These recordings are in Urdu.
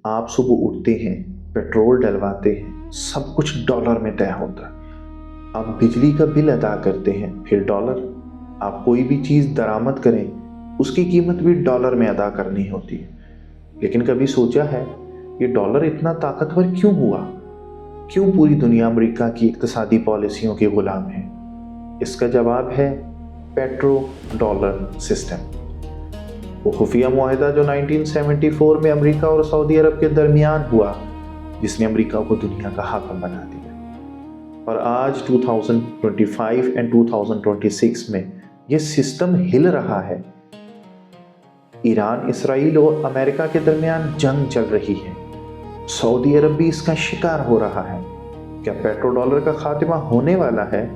آپ صبح اٹھتے ہیں، پیٹرول ڈلواتے ہیں، سب کچھ ڈالر میں طے ہوتا ہے۔ آپ بجلی کا بل ادا کرتے ہیں، پھر ڈالر۔ آپ کوئی بھی چیز درآمد کریں، اس کی قیمت بھی ڈالر میں ادا کرنی ہوتی ہے۔ لیکن کبھی سوچا ہے یہ ڈالر اتنا طاقتور کیوں ہوا؟ کیوں پوری دنیا امریکہ کی اقتصادی پالیسیوں کے غلام ہے؟ اس کا جواب ہے پیٹرو ڈالر سسٹم۔ وہ خفیہ معاہدہ جو 1974 میں امریکہ اور سعودی عرب کے درمیان ہوا، جس نے امریکہ کو دنیا کا حاکم بنا دیا۔ اور آج 2025 اور 2026 میں یہ سسٹم ہل رہا ہے۔ ایران، اسرائیل اور امریکہ کے درمیان جنگ چل رہی ہے۔ سعودی عرب بھی اس کا شکار ہو رہا ہے۔ کیا پیٹرو ڈالر کا خاتمہ ہونے والا ہے؟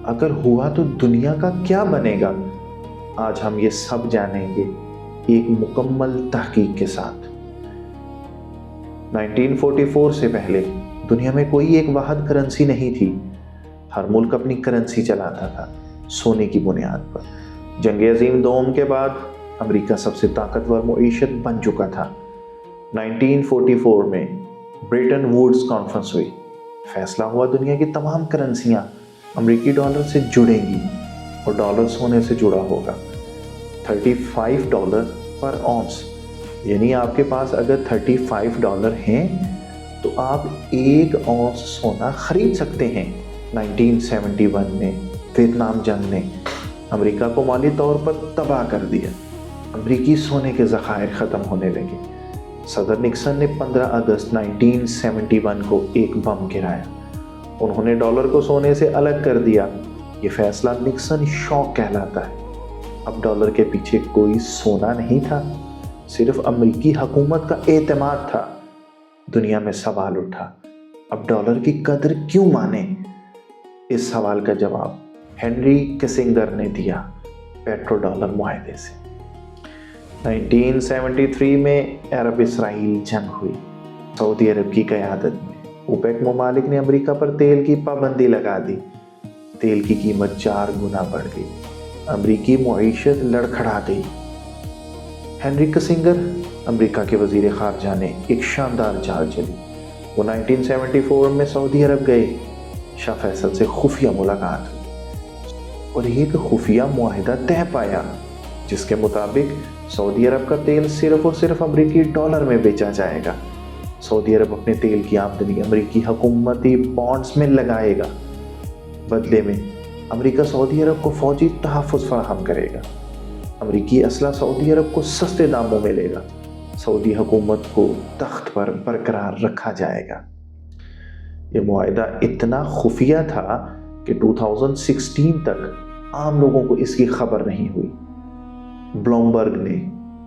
اگر ہوا تو دنیا کا کیا بنے گا؟ آج ہم یہ سب جانیں گے ایک مکمل تحقیق کے ساتھ۔ 1944 سے پہلے دنیا میں کوئی ایک واحد کرنسی نہیں تھی۔ ہر ملک اپنی کرنسی چلاتا تھا، سونے کی بنیاد پر۔ جنگ عظیم دوم کے بعد امریکہ سب سے طاقتور معیشت بن چکا تھا۔ 1944 میں برٹن ووڈز کانفرنس ہوئی۔ فیصلہ ہوا دنیا کی تمام کرنسیاں امریکی ڈالر سے جڑیں گی اور ڈالر سونے سے جڑا ہوگا۔ $35 پر اونس، یعنی آپ کے پاس اگر $35 ہیں تو آپ 1 اونس سونا خرید سکتے ہیں۔ 1971 میں ویتنام جنگ نے امریکہ کو مالی طور پر تباہ کر دیا۔ امریکی سونے کے ذخائر ختم ہونے لگے۔ صدر نکسن نے 15 اگست 1971 کو ایک بم گرایا۔ انہوں نے ڈالر کو سونے سے الگ کر دیا۔ یہ فیصلہ نکسن شاک کہلاتا ہے۔ اب ڈالر کے پیچھے کوئی سونا نہیں تھا، صرف امریکی حکومت کا اعتماد تھا۔ دنیا میں سوال اٹھا، اب ڈالر کی قدر کیوں مانیں؟ اس سوال کا جواب ہنری کسنگر نے دیا پیٹرو ڈالر معاہدے سے۔ 1973 میں عرب اسرائیل جنگ ہوئی۔ سعودی عرب کی قیادت میں اوپیک ممالک نے امریکہ پر تیل کی پابندی لگا دی۔ تیل کی قیمت 4 گنا بڑھ گئی۔ امریکی معیشت لڑکھڑا گئی۔ ہنری کسنگر، امریکہ کے وزیر خارجہ، نے ایک شاندار چال چلی۔ وہ 1974 میں سعودی عرب گئے۔ شاہ فیصل سے خفیہ ملاقات ہوئی اور ایک خفیہ معاہدہ طے پایا، جس کے مطابق سعودی عرب کا تیل صرف اور صرف امریکی ڈالر میں بیچا جائے گا۔ سعودی عرب اپنے تیل کی آمدنی امریکی حکومتی بانڈز میں لگائے گا۔ بدلے میں امریکہ سعودی عرب کو فوجی تحفظ فراہم کرے گا۔ امریکی اسلحہ سعودی عرب کو سستے داموں میں ملے گا۔ سعودی حکومت کو تخت پر برقرار رکھا جائے گا۔ یہ معاہدہ اتنا خفیہ تھا کہ 2016 تک عام لوگوں کو اس کی خبر نہیں ہوئی۔ بلومبرگ نے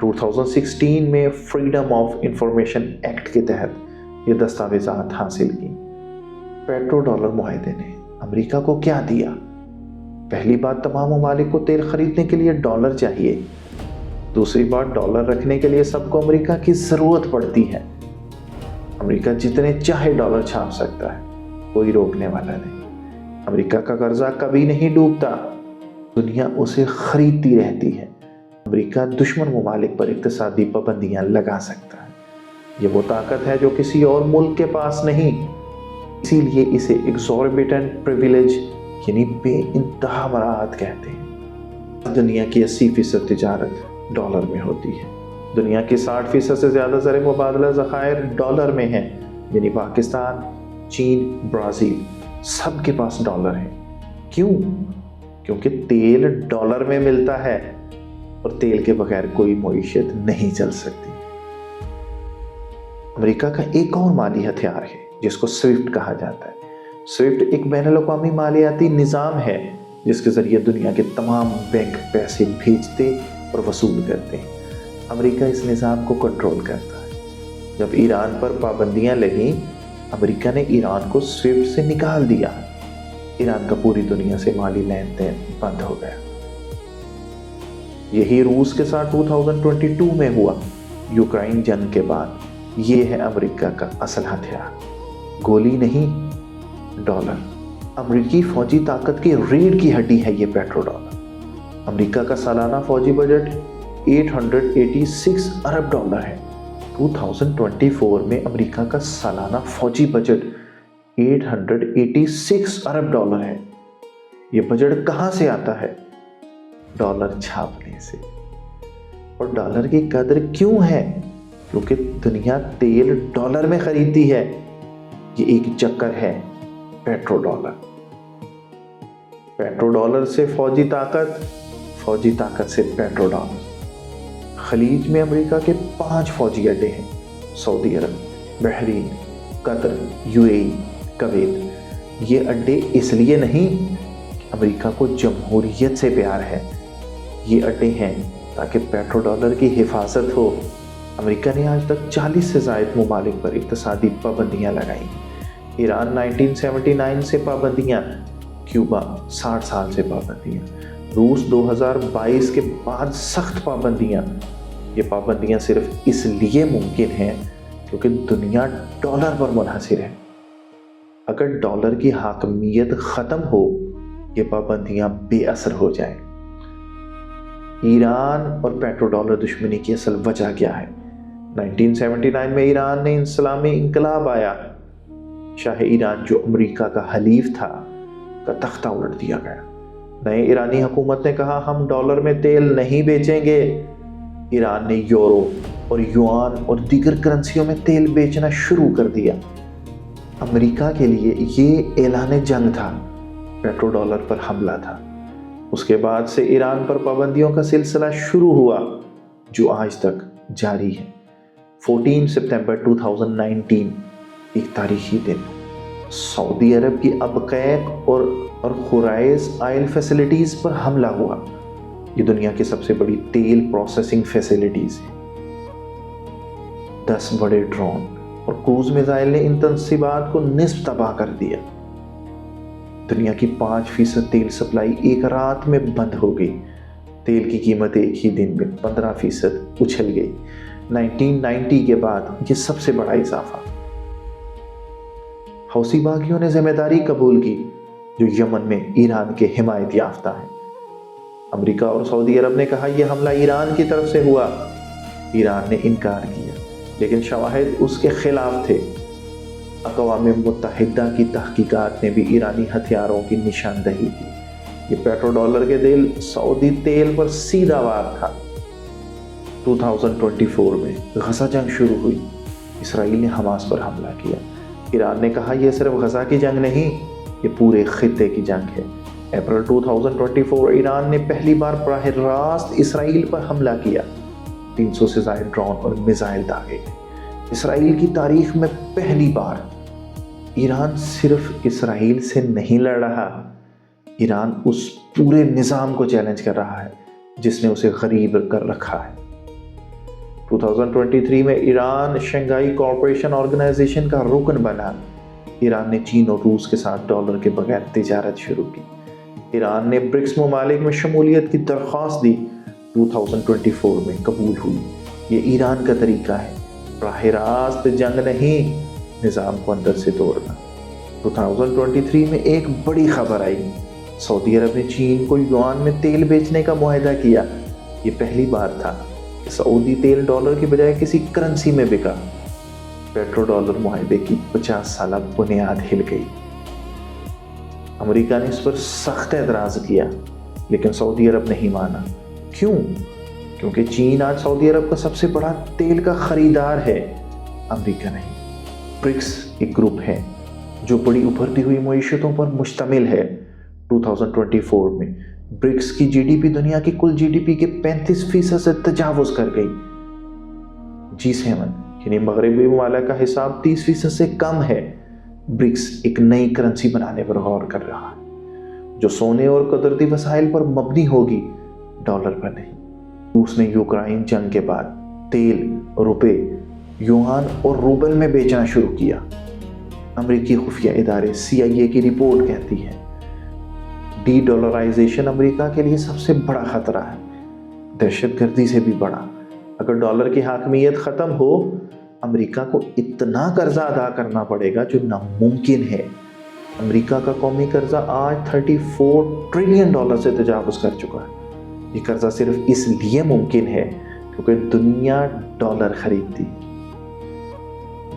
2016 میں فریڈم آف انفارمیشن ایکٹ کے تحت یہ دستاویزات حاصل کی۔ پیٹرو ڈالر معاہدے نے امریکہ کو کیا دیا؟ پہلی بات، تمام ممالک کو تیل خریدنے کے لیے ڈالر چاہیے۔ دوسری بات، ڈالر رکھنے کے لیے سب کو امریکہ کی ضرورت پڑتی ہے۔ امریکہ جتنے چاہے ڈالر چھاپ سکتا ہے، کوئی روکنے والا نہیں۔ امریکہ کا قرضہ کبھی نہیں ڈوبتا، دنیا اسے خریدتی رہتی ہے۔ امریکہ دشمن ممالک پر اقتصادی پابندیاں لگا سکتا ہے۔ یہ وہ طاقت ہے جو کسی اور ملک کے پاس نہیں۔ اسی لیے اسے ایگزوربیٹنٹ پریویلیج یعنی بے انتہا مراعات کہتے ہیں۔ دنیا کی 80% تجارت ڈالر میں ہوتی ہے۔ دنیا کی 60% سے زیادہ زر مبادلہ ذخائر ڈالر میں ہیں، یعنی پاکستان، چین، برازیل، سب کے پاس ڈالر ہے۔ کیوں؟ کیونکہ تیل ڈالر میں ملتا ہے اور تیل کے بغیر کوئی معیشت نہیں چل سکتی۔ امریکہ کا ایک اور مالی ہتھیار ہے جس کو سوئفٹ کہا جاتا ہے۔ سوئفٹ ایک بین الاقوامی مالیاتی نظام ہے جس کے ذریعے دنیا کے تمام بینک پیسے بھیجتے اور وصول کرتے ہیں۔ امریکہ اس نظام کو کنٹرول کرتا ہے۔ جب ایران پر پابندیاں لگیں، امریکہ نے ایران کو سوئفٹ سے نکال دیا۔ ایران کا پوری دنیا سے مالی لین دین بند ہو گیا۔ یہی روس کے ساتھ 2022 میں ہوا، یوکرائن جنگ کے بعد۔ یہ ہے امریکہ کا اصل ہتھیار، گولی نہیں، ڈالر۔ امریکی فوجی طاقت کی ریڑھ کی ہڈی ہے یہ پیٹرو ڈالر۔ امریکہ کا سالانہ فوجی بجٹ $886 ارب ہے۔ 2024 میں امریکہ کا سالانہ فوجی بجٹ 886 ارب ڈالر ہے۔ یہ بجٹ کہاں سے آتا ہے؟ ڈالر چھاپنے سے۔ اور ڈالر کی قدر کیوں ہے؟ کیونکہ دنیا تیل ڈالر میں خریدتی ہے۔ یہ ایک چکر ہے، پیٹرو ڈالر۔ پیٹرو ڈالر سے فوجی طاقت، فوجی طاقت سے پیٹرو ڈالر۔ خلیج میں امریکہ کے 5 فوجی اڈے ہیں: سعودی عرب، بحرین، قطر، UAE، کویت۔ یہ اڈے اس لیے نہیں کہ امریکہ کو جمہوریت سے پیار ہے، یہ اڈے ہیں تاکہ پیٹرو ڈالر کی حفاظت ہو۔ امریکہ نے آج تک 40 سے زائد ممالک پر اقتصادی پابندیاں لگائیں۔ ایران 1979 سے پابندیاں، کیوبا 60 سال سے پابندیاں، روس 2022 کے بعد سخت پابندیاں۔ یہ پابندیاں صرف اس لیے ممکن ہیں کیونکہ دنیا ڈالر پر منحصر ہے۔ اگر ڈالر کی حاکمیت ختم ہو، یہ پابندیاں بے اثر ہو جائیں۔ ایران اور پیٹرو ڈالر دشمنی کی اصل وجہ کیا ہے؟ 1979 میں ایران نے اسلامی انقلاب آیا، شاہ ایران جو امریکہ کا حلیف تھا کا تختہ الٹ دیا گیا۔ نئے ایرانی حکومت نے کہا ہم ڈالر میں تیل نہیں بیچیں گے۔ ایران نے یورو اور یوان اور دیگر کرنسیوں میں تیل بیچنا شروع کر دیا۔ امریکہ کے لیے یہ اعلان جنگ تھا، پیٹرو ڈالر پر حملہ تھا۔ اس کے بعد سے ایران پر پابندیوں کا سلسلہ شروع ہوا جو آج تک جاری ہے۔ 14 ستمبر 2019 ایک تاریخی دن، سعودی عرب کی ابقیق اور خورائز آئل فیسلٹیز پر حملہ ہوا۔ یہ دنیا کی سب سے بڑی تیل پروسیسنگ فیسلٹیز ہیں۔ 10 بڑے ڈرون اور کروز میزائل نے ان تنصیبات کو نصف تباہ کر دیا۔ دنیا کی 5% تیل سپلائی ایک رات میں بند ہو گئی۔ تیل کی قیمت ایک ہی دن میں 15% اچھل گئی۔ 1990 کے بعد یہ سب سے بڑا اضافہ۔ حوثی باغیوں نے ذمہ داری قبول کی جو یمن میں ایران کے حمایت یافتہ ہیں۔ امریکہ اور سعودی عرب نے کہا یہ حملہ ایران کی طرف سے ہوا۔ ایران نے انکار کیا، لیکن شواہد اس کے خلاف تھے۔ اقوام متحدہ کی تحقیقات نے بھی ایرانی ہتھیاروں کی نشاندہی کی۔ یہ پیٹرو ڈالر کے دل سعودی تیل پر سیدھا وار تھا۔ 2024 میں غزہ جنگ شروع ہوئی۔ اسرائیل نے حماس پر حملہ کیا۔ ایران نے کہا یہ صرف غزہ کی جنگ نہیں، یہ پورے خطے کی جنگ ہے۔ اپریل 2024 ایران نے پہلی بار براہ راست اسرائیل پر حملہ کیا۔ 300 سے زائد ڈرون اور میزائل داغے گئے۔ اسرائیل کی تاریخ میں پہلی بار۔ ایران صرف اسرائیل سے نہیں لڑ رہا، ایران اس پورے نظام کو چیلنج کر رہا ہے جس نے اسے غریب کر رکھا ہے۔ 2023 میں ایران شنگھائی کوآپریشن آرگنائزیشن کا رکن بنا۔ ایران نے چین اور روس کے ساتھ ڈالر کے بغیر تجارت شروع کی۔ ایران نے برکس ممالک میں شمولیت کی درخواست دی، 2024 میں قبول ہوئی۔ یہ ایران کا طریقہ ہے، براہ راست جنگ نہیں، نظام کو اندر سے توڑنا۔ 2023 میں ایک بڑی خبر آئی، سعودی عرب نے چین کو یوان میں تیل بیچنے کا معاہدہ کیا۔ یہ پہلی بار تھا کہ سعودی تیل ڈالر کی بجائے کسی کرنسی میں بکا۔ پیٹرو ڈالر معاہدے کی 50 سالہ بنیاد ہل گئی۔ امریکہ نے اس پر سخت اعتراض کیا، لیکن سعودی عرب نہیں مانا۔ کیوں؟ کیونکہ چین آج سعودی عرب کا سب سے بڑا تیل کا خریدار ہے، امریکہ نہیں۔ برکس ایک گروپ ہے جو بڑی ابھرتی ہوئی معیشتوں پر مشتمل ہے۔ 2024 میں برکس کی GDP دنیا کی کل GDP کے 35% سے تجاوز کر گئی۔ G7 یعنی مغربی ممالک کا حساب 30% سے کم ہے۔ برکس ایک نئی کرنسی بنانے پر غور کر رہا ہے جو سونے اور قدرتی وسائل پر مبنی ہوگی، ڈالر پر نہیں۔ روس نے یوکرائن جنگ کے بعد تیل، روپے، یوان اور روبل میں بیچنا شروع کیا۔ امریکی خفیہ ادارے CIA کی رپورٹ کہتی ہے ڈی ڈالرائزیشن امریکہ کے لیے سب سے بڑا خطرہ ہے، دہشت گردی سے بھی بڑا۔ اگر ڈالر کی حاکمیت ختم ہو، امریکہ کو اتنا قرضہ ادا کرنا پڑے گا جو ناممکن ہے۔ امریکہ کا قومی قرضہ آج $34 ٹریلین سے تجاوز کر چکا ہے۔ یہ قرضہ صرف اس لیے ممکن ہے کیونکہ دنیا ڈالر خریدتی۔